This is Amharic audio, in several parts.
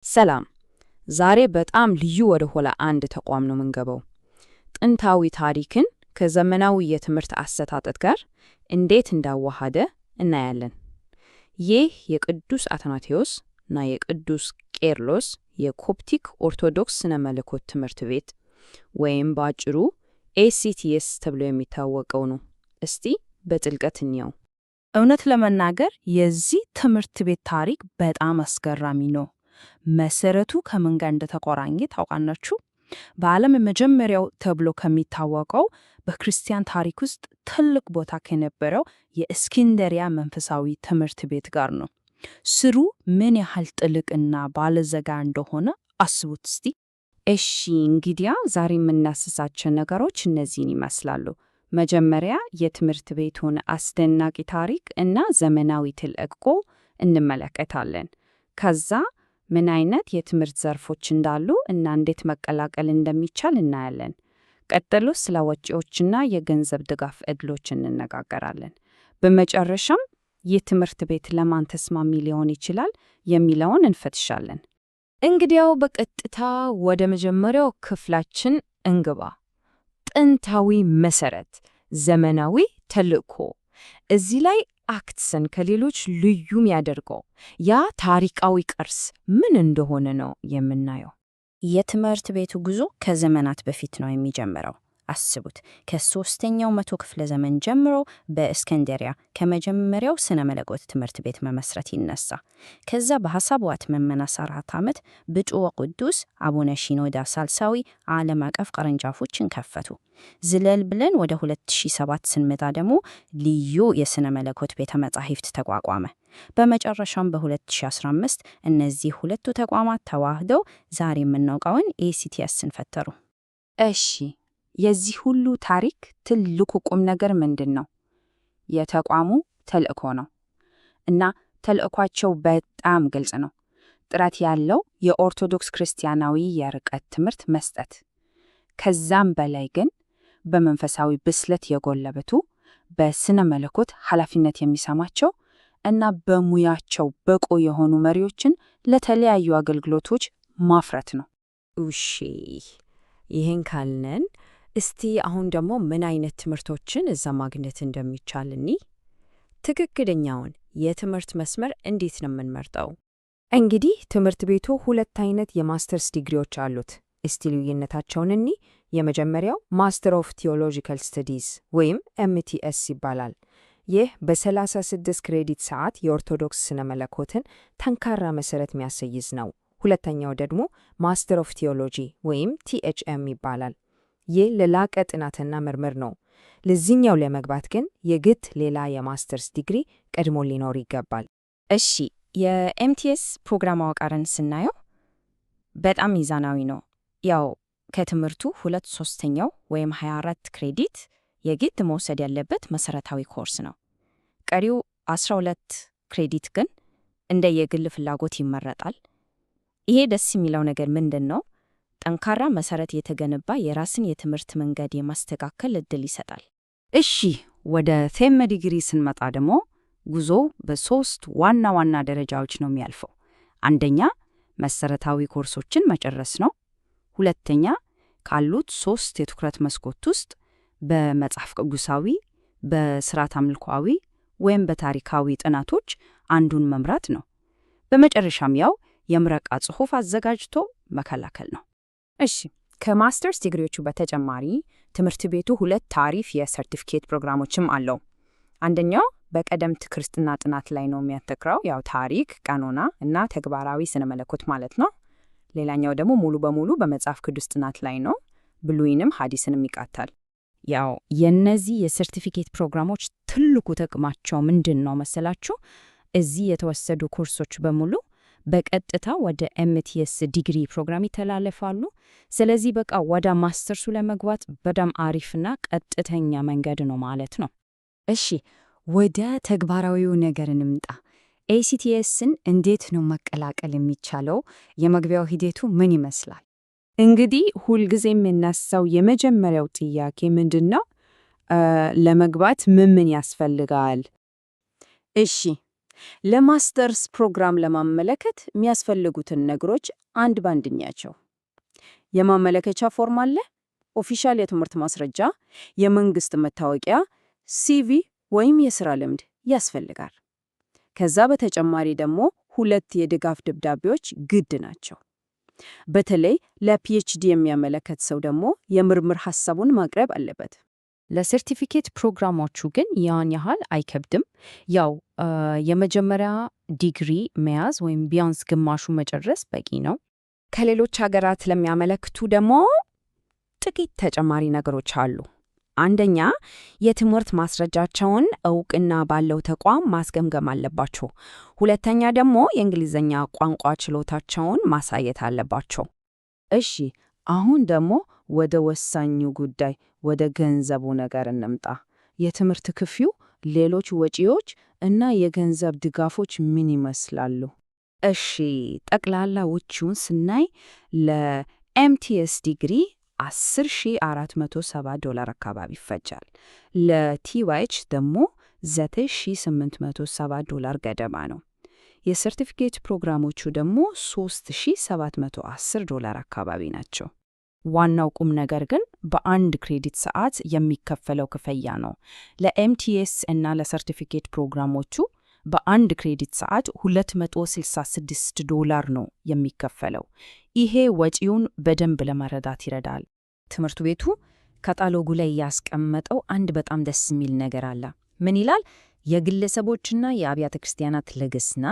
ሰላም። ዛሬ በጣም ልዩ ወደ ሆነ አንድ ተቋም ነው የምንገባው። ጥንታዊ ታሪክን ከዘመናዊ የትምህርት አሰጣጥ ጋር እንዴት እንዳዋሃደ እናያለን። ይህ የቅዱስ አትናቴዎስ እና የቅዱስ ቄርሎስ የኮፕቲክ ኦርቶዶክስ ስነ መለኮት ትምህርት ቤት ወይም በአጭሩ ኤሲቲኤስ ተብሎ የሚታወቀው ነው። እስቲ በጥልቀት እንየው። እውነት ለመናገር የዚህ ትምህርት ቤት ታሪክ በጣም አስገራሚ ነው። መሰረቱ ከምን ጋር እንደተቆራኘ ታውቃላችሁ? በዓለም የመጀመሪያው ተብሎ ከሚታወቀው በክርስቲያን ታሪክ ውስጥ ትልቅ ቦታ ከነበረው የእስክንድርያ መንፈሳዊ ትምህርት ቤት ጋር ነው። ስሩ ምን ያህል ጥልቅና ባለዘጋ እንደሆነ አስቡት እስቲ። እሺ፣ እንግዲያ ዛሬ የምናስሳቸው ነገሮች እነዚህን ይመስላሉ። መጀመሪያ የትምህርት ቤቱን አስደናቂ ታሪክ እና ዘመናዊ ተልዕኮ እንመለከታለን። ከዛ ምን አይነት የትምህርት ዘርፎች እንዳሉ እና እንዴት መቀላቀል እንደሚቻል እናያለን። ቀጥሎ ስለ ወጪዎችና የገንዘብ ድጋፍ ዕድሎች እንነጋገራለን። በመጨረሻም ይህ ትምህርት ቤት ለማን ተስማሚ ሊሆን ይችላል የሚለውን እንፈትሻለን። እንግዲያው በቀጥታ ወደ መጀመሪያው ክፍላችን እንግባ። ጥንታዊ መሰረት፣ ዘመናዊ ተልዕኮ። እዚህ ላይ አክትሰን ከሌሎች ልዩ የሚያደርገው ያ ታሪካዊ ቅርስ ምን እንደሆነ ነው የምናየው። የትምህርት ቤቱ ጉዞ ከዘመናት በፊት ነው የሚጀምረው። አስቡት፣ ከ3ኛው መቶ ክፍለ ዘመን ጀምሮ በእስክንድርያ ከመጀመሪያው ስነ መለኮት ትምህርት ቤት መመስረት ይነሳ። ከዛ በሐሳብዋት መመናስ 4 ዓመት ብፁዕ ወቅዱስ አቡነ ሺኖዳ ሳልሳዊ ዓለም አቀፍ ቅርንጫፎችን ከፈቱ። ዝለል ብለን ወደ 2007 ስንመጣ ደግሞ ልዩ የስነ መለኮት ቤተ መጻሕፍት ተቋቋመ። በመጨረሻም በ2015 እነዚህ ሁለቱ ተቋማት ተዋህደው ዛሬ የምናውቀውን ኤሲቲኤስን ፈጠሩ። እሺ፣ የዚህ ሁሉ ታሪክ ትልቁ ቁም ነገር ምንድን ነው? የተቋሙ ተልዕኮ ነው። እና ተልዕኳቸው በጣም ግልጽ ነው። ጥራት ያለው የኦርቶዶክስ ክርስቲያናዊ የርቀት ትምህርት መስጠት። ከዛም በላይ ግን በመንፈሳዊ ብስለት የጎለበቱ፣ በስነ መለኮት ኃላፊነት የሚሰማቸው እና በሙያቸው ብቁ የሆኑ መሪዎችን ለተለያዩ አገልግሎቶች ማፍረት ነው። እሺ፣ ይህን ካልነን እስቲ አሁን ደግሞ ምን አይነት ትምህርቶችን እዛ ማግኘት እንደሚቻል እኒ ትክክለኛውን የትምህርት መስመር እንዴት ነው የምንመርጠው? እንግዲህ ትምህርት ቤቱ 2 አይነት የማስተርስ ዲግሪዎች አሉት። እስቲ ልዩነታቸውን እኒ የመጀመሪያው ማስተር ኦፍ ቲዮሎጂካል ስተዲዝ ወይም ኤምቲኤስ ይባላል። ይህ በ36 ክሬዲት ሰዓት የኦርቶዶክስ ስነ መለኮትን ጠንካራ መሰረት የሚያስይዝ ነው። ሁለተኛው ደግሞ ማስተር ኦፍ ቲዮሎጂ ወይም ቲኤችኤም ይባላል። ይህ ለላቀ ጥናትና ምርምር ነው። ለዚህኛው ለመግባት ግን የግድ ሌላ የማስተርስ ዲግሪ ቀድሞ ሊኖር ይገባል። እሺ፣ የኤምቲኤስ ፕሮግራም አወቃረን ስናየው በጣም ሚዛናዊ ነው። ያው ከትምህርቱ 2/3 ወይም 24 ክሬዲት የግድ መውሰድ ያለበት መሰረታዊ ኮርስ ነው። ቀሪው 12 ክሬዲት ግን እንደ የግል ፍላጎት ይመረጣል። ይሄ ደስ የሚለው ነገር ምንድን ነው? ጠንካራ መሰረት የተገነባ የራስን የትምህርት መንገድ የማስተካከል እድል ይሰጣል። እሺ፣ ወደ ቴም ዲግሪ ስንመጣ ደግሞ ጉዞው በ3 ዋና ዋና ደረጃዎች ነው የሚያልፈው። አንደኛ መሰረታዊ ኮርሶችን መጨረስ ነው። ሁለተኛ ካሉት 3 የትኩረት መስኮት ውስጥ በመጽሐፍ ቅዱሳዊ፣ በስርዓተ አምልኮአዊ ወይም በታሪካዊ ጥናቶች አንዱን መምራት ነው። በመጨረሻም ያው የምረቃ ጽሑፍ አዘጋጅቶ መከላከል ነው። እሺ፣ ከማስተርስ ዲግሪዎቹ በተጨማሪ ትምህርት ቤቱ 2 አሪፍ የሰርቲፊኬት ፕሮግራሞችም አለው። አንደኛው በቀደምት ክርስትና ጥናት ላይ ነው የሚያተኩረው፣ ያው ታሪክ፣ ቀኖና እና ተግባራዊ ስነ መለኮት ማለት ነው። ሌላኛው ደግሞ ሙሉ በሙሉ በመጽሐፍ ቅዱስ ጥናት ላይ ነው፣ ብሉይንም ሐዲስንም ይቃታል። ያው የነዚህ የሰርቲፊኬት ፕሮግራሞች ትልቁ ጥቅማቸው ምንድን ነው መሰላችሁ? እዚህ የተወሰዱ ኮርሶች በሙሉ በቀጥታ ወደ ኤምቲኤስ ዲግሪ ፕሮግራም ይተላለፋሉ። ስለዚህ በቃ ወደ ማስተርሱ ለመግባት በጣም አሪፍና ቀጥተኛ መንገድ ነው ማለት ነው። እሺ፣ ወደ ተግባራዊው ነገር እንምጣ። ኤሲቲኤስን እንዴት ነው መቀላቀል የሚቻለው? የመግቢያው ሂደቱ ምን ይመስላል? እንግዲህ ሁልጊዜ የሚነሳው የመጀመሪያው ጥያቄ ምንድን ነው? ለመግባት ምን ያስፈልጋል? እሺ፣ ለማስተርስ ፕሮግራም ለማመለከት የሚያስፈልጉትን ነገሮች አንድ ባንድ እንያቸው። የማመለከቻ ፎርም አለ፣ ኦፊሻል የትምህርት ማስረጃ፣ የመንግስት መታወቂያ፣ ሲቪ ወይም የሥራ ልምድ ያስፈልጋል። ከዛ በተጨማሪ ደግሞ 2 የድጋፍ ደብዳቤዎች ግድ ናቸው። በተለይ ለፒኤችዲ የሚያመለከት ሰው ደግሞ የምርምር ሐሳቡን ማቅረብ አለበት። ለሰርቲፊኬት ፕሮግራሞቹ ግን ያን ያህል አይከብድም። ያው የመጀመሪያ ዲግሪ መያዝ ወይም ቢያንስ ግማሹ መጨረስ በቂ ነው። ከሌሎች ሀገራት ለሚያመለክቱ ደግሞ ጥቂት ተጨማሪ ነገሮች አሉ። አንደኛ፣ የትምህርት ማስረጃቸውን እውቅና ባለው ተቋም ማስገምገም አለባቸው። ሁለተኛ ደግሞ የእንግሊዝኛ ቋንቋ ችሎታቸውን ማሳየት አለባቸው። እሺ፣ አሁን ደግሞ ወደ ወሳኙ ጉዳይ ወደ ገንዘቡ ነገር እንምጣ። የትምህርት ክፍያው፣ ሌሎች ወጪዎች እና የገንዘብ ድጋፎች ምን ይመስላሉ? እሺ፣ ጠቅላላ ወጪውን ስናይ ለኤምቲኤስ ዲግሪ $10,470 አካባቢ ይፈጃል። ለቲዋይች ደግሞ $9,870 ገደማ ነው። የሰርቲፊኬት ፕሮግራሞቹ ደግሞ $3,710 አካባቢ ናቸው። ዋናው ቁም ነገር ግን በአንድ ክሬዲት ሰዓት የሚከፈለው ክፍያ ነው። ለኤምቲኤስ እና ለሰርቲፊኬት ፕሮግራሞቹ በአንድ ክሬዲት ሰዓት $266 ነው የሚከፈለው። ይሄ ወጪውን በደንብ ለመረዳት ይረዳል። ትምህርት ቤቱ ካታሎጉ ላይ ያስቀመጠው አንድ በጣም ደስ የሚል ነገር አለ። ምን ይላል? የግለሰቦችና የአብያተ ክርስቲያናት ልግስና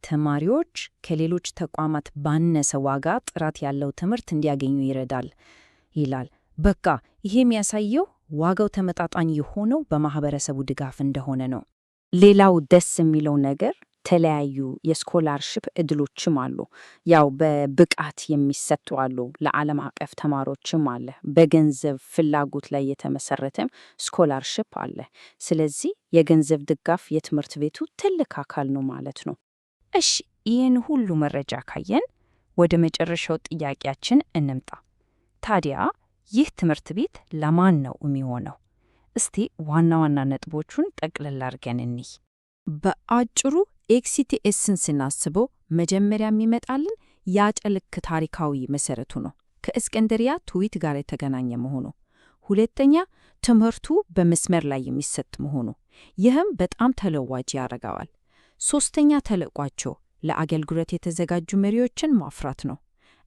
ተማሪዎች ከሌሎች ተቋማት ባነሰ ዋጋ ጥራት ያለው ትምህርት እንዲያገኙ ይረዳል ይላል። በቃ ይሄ የሚያሳየው ዋጋው ተመጣጣኝ የሆነው በማህበረሰቡ ድጋፍ እንደሆነ ነው። ሌላው ደስ የሚለው ነገር የተለያዩ የስኮላርሽፕ እድሎችም አሉ። ያው በብቃት የሚሰጡ አሉ፣ ለዓለም አቀፍ ተማሪዎችም አለ። በገንዘብ ፍላጎት ላይ የተመሰረተም ስኮላርሽፕ አለ። ስለዚህ የገንዘብ ድጋፍ የትምህርት ቤቱ ትልቅ አካል ነው ማለት ነው። እሺ፣ ይህን ሁሉ መረጃ ካየን ወደ መጨረሻው ጥያቄያችን እንምጣ። ታዲያ ይህ ትምህርት ቤት ለማን ነው የሚሆነው? እስቲ ዋና ዋና ነጥቦቹን ጠቅልል አድርገን እንይ። በአጭሩ ኤክሲቲኤስን ስናስበው መጀመሪያ የሚመጣልን ያጨልክ ታሪካዊ መሰረቱ ነው፣ ከእስክንድሪያ ትውፊት ጋር የተገናኘ መሆኑ። ሁለተኛ፣ ትምህርቱ በመስመር ላይ የሚሰጥ መሆኑ፣ ይህም በጣም ተለዋጭ ያደርገዋል። ሶስተኛ፣ ተልዕኳቸው ለአገልግሎት የተዘጋጁ መሪዎችን ማፍራት ነው።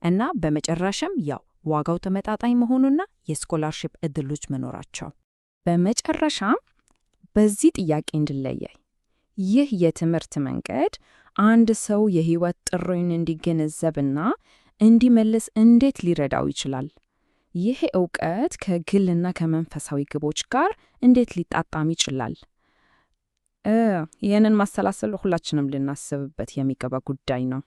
እና በመጨረሻም ያው ዋጋው ተመጣጣኝ መሆኑና የስኮላርሺፕ እድሎች መኖራቸው። በመጨረሻም በዚህ ጥያቄ እንድለያይ ይህ የትምህርት መንገድ አንድ ሰው የህይወት ጥሪውን እንዲገነዘብና እንዲመልስ እንዴት ሊረዳው ይችላል? ይህ ዕውቀት ከግልና ከመንፈሳዊ ግቦች ጋር እንዴት ሊጣጣም ይችላል? ይህንን ማሰላሰል ሁላችንም ልናስብበት የሚገባ ጉዳይ ነው።